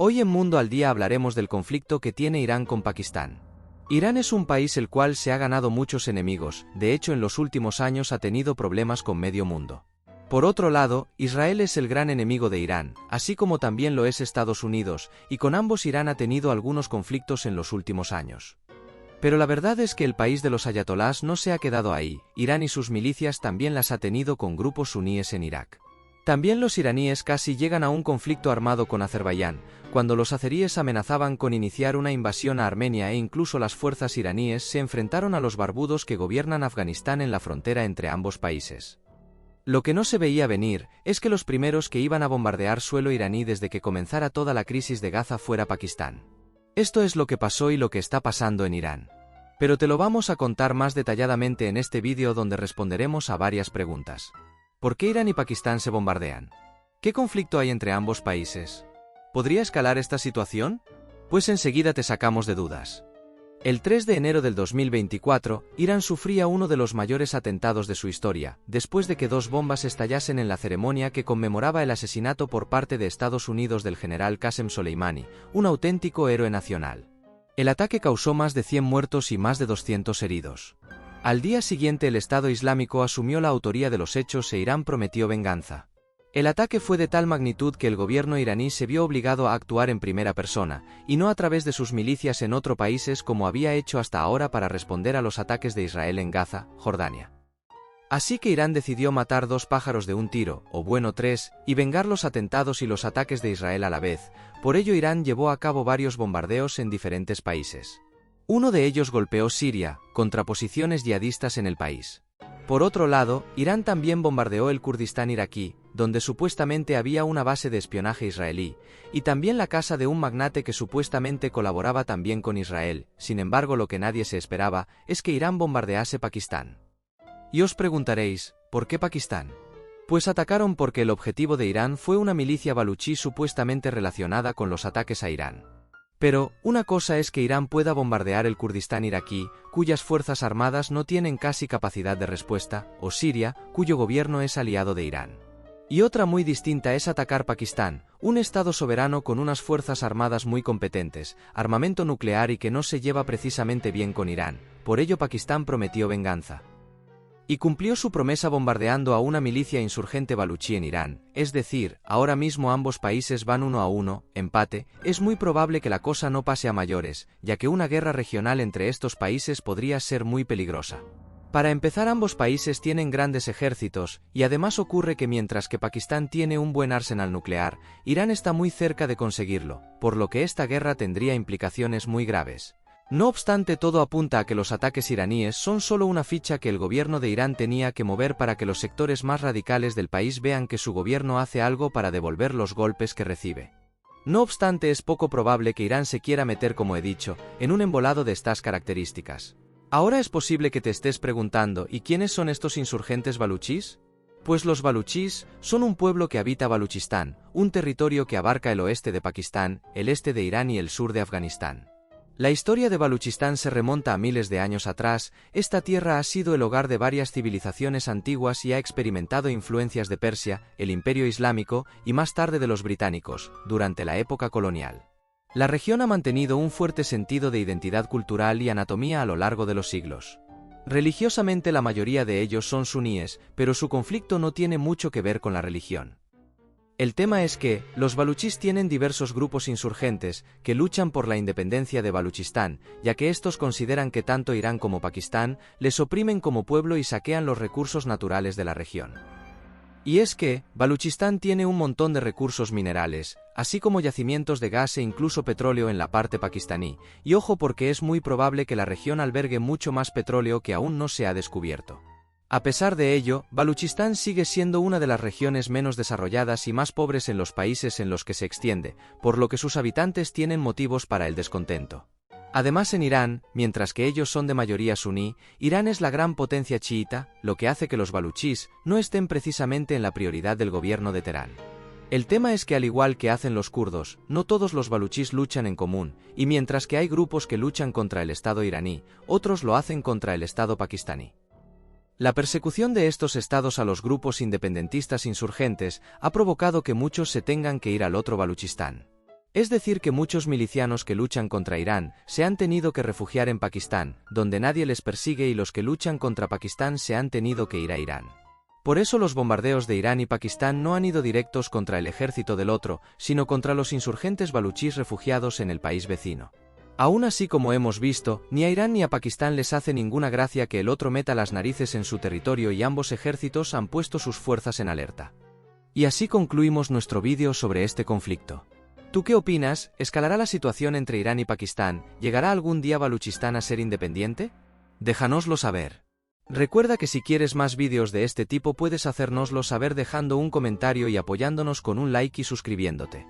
Hoy en Mundo al Día hablaremos del conflicto que tiene Irán con Pakistán. Irán es un país el cual se ha ganado muchos enemigos, de hecho en los últimos años ha tenido problemas con medio mundo. Por otro lado, Israel es el gran enemigo de Irán, así como también lo es Estados Unidos, y con ambos Irán ha tenido algunos conflictos en los últimos años. Pero la verdad es que el país de los ayatolás no se ha quedado ahí, Irán y sus milicias también las ha tenido con grupos suníes en Irak. También los iraníes casi llegan a un conflicto armado con Azerbaiyán, cuando los azeríes amenazaban con iniciar una invasión a Armenia e incluso las fuerzas iraníes se enfrentaron a los barbudos que gobiernan Afganistán en la frontera entre ambos países. Lo que no se veía venir es que los primeros que iban a bombardear suelo iraní desde que comenzara toda la crisis de Gaza fuera Pakistán. Esto es lo que pasó y lo que está pasando en Irán. Pero te lo vamos a contar más detalladamente en este vídeo donde responderemos a varias preguntas. ¿Por qué Irán y Pakistán se bombardean? ¿Qué conflicto hay entre ambos países? ¿Podría escalar esta situación? Pues enseguida te sacamos de dudas. El 3 de enero del 2024, Irán sufría uno de los mayores atentados de su historia, después de que dos bombas estallasen en la ceremonia que conmemoraba el asesinato por parte de Estados Unidos del general Qasem Soleimani, un auténtico héroe nacional. El ataque causó más de 100 muertos y más de 200 heridos. Al día siguiente el Estado Islámico asumió la autoría de los hechos e Irán prometió venganza. El ataque fue de tal magnitud que el gobierno iraní se vio obligado a actuar en primera persona, y no a través de sus milicias en otros países como había hecho hasta ahora para responder a los ataques de Israel en Gaza, Jordania. Así que Irán decidió matar dos pájaros de un tiro, o bueno tres, y vengar los atentados y los ataques de Israel a la vez. Por ello Irán llevó a cabo varios bombardeos en diferentes países. Uno de ellos golpeó Siria, contra posiciones yihadistas en el país. Por otro lado, Irán también bombardeó el Kurdistán iraquí, donde supuestamente había una base de espionaje israelí, y también la casa de un magnate que supuestamente colaboraba también con Israel. Sin embargo, lo que nadie se esperaba es que Irán bombardease Pakistán. Y os preguntaréis, ¿por qué Pakistán? Pues atacaron porque el objetivo de Irán fue una milicia baluchí supuestamente relacionada con los ataques a Irán. Pero, una cosa es que Irán pueda bombardear el Kurdistán iraquí, cuyas fuerzas armadas no tienen casi capacidad de respuesta, o Siria, cuyo gobierno es aliado de Irán. Y otra muy distinta es atacar Pakistán, un estado soberano con unas fuerzas armadas muy competentes, armamento nuclear y que no se lleva precisamente bien con Irán. Por ello Pakistán prometió venganza. Y cumplió su promesa bombardeando a una milicia insurgente baluchí en Irán, es decir, ahora mismo ambos países van 1-1, empate. Es muy probable que la cosa no pase a mayores, ya que una guerra regional entre estos países podría ser muy peligrosa. Para empezar, ambos países tienen grandes ejércitos, y además ocurre que mientras que Pakistán tiene un buen arsenal nuclear, Irán está muy cerca de conseguirlo, por lo que esta guerra tendría implicaciones muy graves. No obstante, todo apunta a que los ataques iraníes son solo una ficha que el gobierno de Irán tenía que mover para que los sectores más radicales del país vean que su gobierno hace algo para devolver los golpes que recibe. No obstante, es poco probable que Irán se quiera meter, como he dicho, en un embolado de estas características. Ahora es posible que te estés preguntando, ¿y quiénes son estos insurgentes baluchís? Pues los baluchís son un pueblo que habita Baluchistán, un territorio que abarca el oeste de Pakistán, el este de Irán y el sur de Afganistán. La historia de Baluchistán se remonta a miles de años atrás. Esta tierra ha sido el hogar de varias civilizaciones antiguas y ha experimentado influencias de Persia, el Imperio Islámico y más tarde de los británicos, durante la época colonial. La región ha mantenido un fuerte sentido de identidad cultural y anatomía a lo largo de los siglos. Religiosamente la mayoría de ellos son suníes, pero su conflicto no tiene mucho que ver con la religión. El tema es que, los baluchís tienen diversos grupos insurgentes que luchan por la independencia de Baluchistán, ya que estos consideran que tanto Irán como Pakistán les oprimen como pueblo y saquean los recursos naturales de la región. Y es que, Baluchistán tiene un montón de recursos minerales, así como yacimientos de gas e incluso petróleo en la parte pakistaní, y ojo porque es muy probable que la región albergue mucho más petróleo que aún no se ha descubierto. A pesar de ello, Baluchistán sigue siendo una de las regiones menos desarrolladas y más pobres en los países en los que se extiende, por lo que sus habitantes tienen motivos para el descontento. Además, en Irán, mientras que ellos son de mayoría suní, Irán es la gran potencia chiita, lo que hace que los baluchís no estén precisamente en la prioridad del gobierno de Teherán. El tema es que, al igual que hacen los kurdos, no todos los baluchís luchan en común, y mientras que hay grupos que luchan contra el Estado iraní, otros lo hacen contra el Estado pakistaní. La persecución de estos estados a los grupos independentistas insurgentes ha provocado que muchos se tengan que ir al otro Baluchistán. Es decir que muchos milicianos que luchan contra Irán se han tenido que refugiar en Pakistán, donde nadie les persigue, y los que luchan contra Pakistán se han tenido que ir a Irán. Por eso los bombardeos de Irán y Pakistán no han ido directos contra el ejército del otro, sino contra los insurgentes baluchís refugiados en el país vecino. Aún así, como hemos visto, ni a Irán ni a Pakistán les hace ninguna gracia que el otro meta las narices en su territorio, y ambos ejércitos han puesto sus fuerzas en alerta. Y así concluimos nuestro vídeo sobre este conflicto. ¿Tú qué opinas? ¿Escalará la situación entre Irán y Pakistán? ¿Llegará algún día Baluchistán a ser independiente? Déjanoslo saber. Recuerda que si quieres más vídeos de este tipo puedes hacérnoslo saber dejando un comentario y apoyándonos con un like y suscribiéndote.